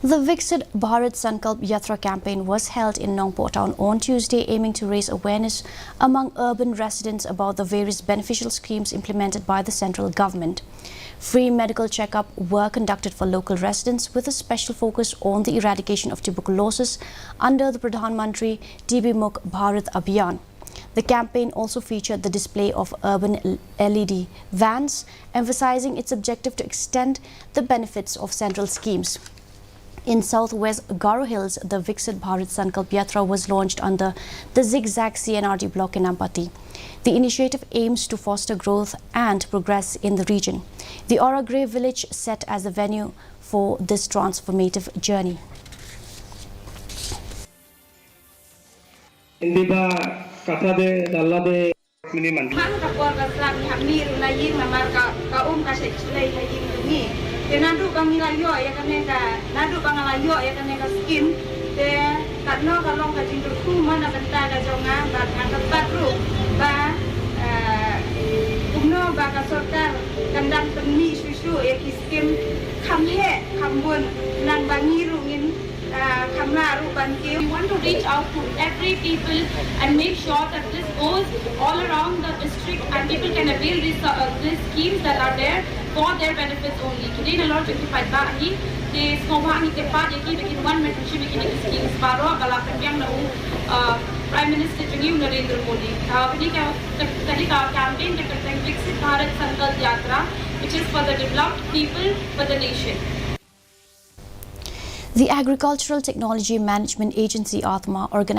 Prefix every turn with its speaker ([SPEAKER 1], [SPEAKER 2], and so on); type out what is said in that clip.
[SPEAKER 1] The Vikasit Bharat Sankalp Yatra campaign was held in Nongpoh town on Tuesday, aiming to raise awareness among urban residents about the various beneficial schemes implemented by the central government. Free medical checkup were conducted for local residents with a special focus on the eradication of tuberculosis under the Pradhan Mantri TB Mukht Bharat Abhiyan. The campaign also featured the display of urban LED vans, emphasizing its objective to extend the benefits of central schemes. In southwest Garo Hills, the Vikasit Bharat Sankalp Yatra was launched under the Zigzag CNRD block in Ampati. The initiative aims to foster growth and progress in the region. The Aura Grey village set as the venue for this transformative journey.
[SPEAKER 2] Nadu bangilayo ya kaneka nadu bangalayo ya kaneka skin te katno kalong ka jindur kuma na benta ka jonga ba ka patru ba umno ba ka sorkar kandang temi susu ya kiskim kamhe kambun nan bangiru ngin kamna rupan ki.
[SPEAKER 3] We want to reach out to every people and make sure that this goes all around the district and people can avail these schemes that are there for their benefits only. Today, na lor justified bahi the smohangi ke pa yaki bikin one membership bikin schemes paro balakan yang na Prime Minister Jungi Narendra Modi. Ini kali ka campaign ke करते हैं Vikasit Bharat Sankalp Yatra, which is for the developed people for the nation.
[SPEAKER 1] The Agricultural Technology Management Agency Atma organized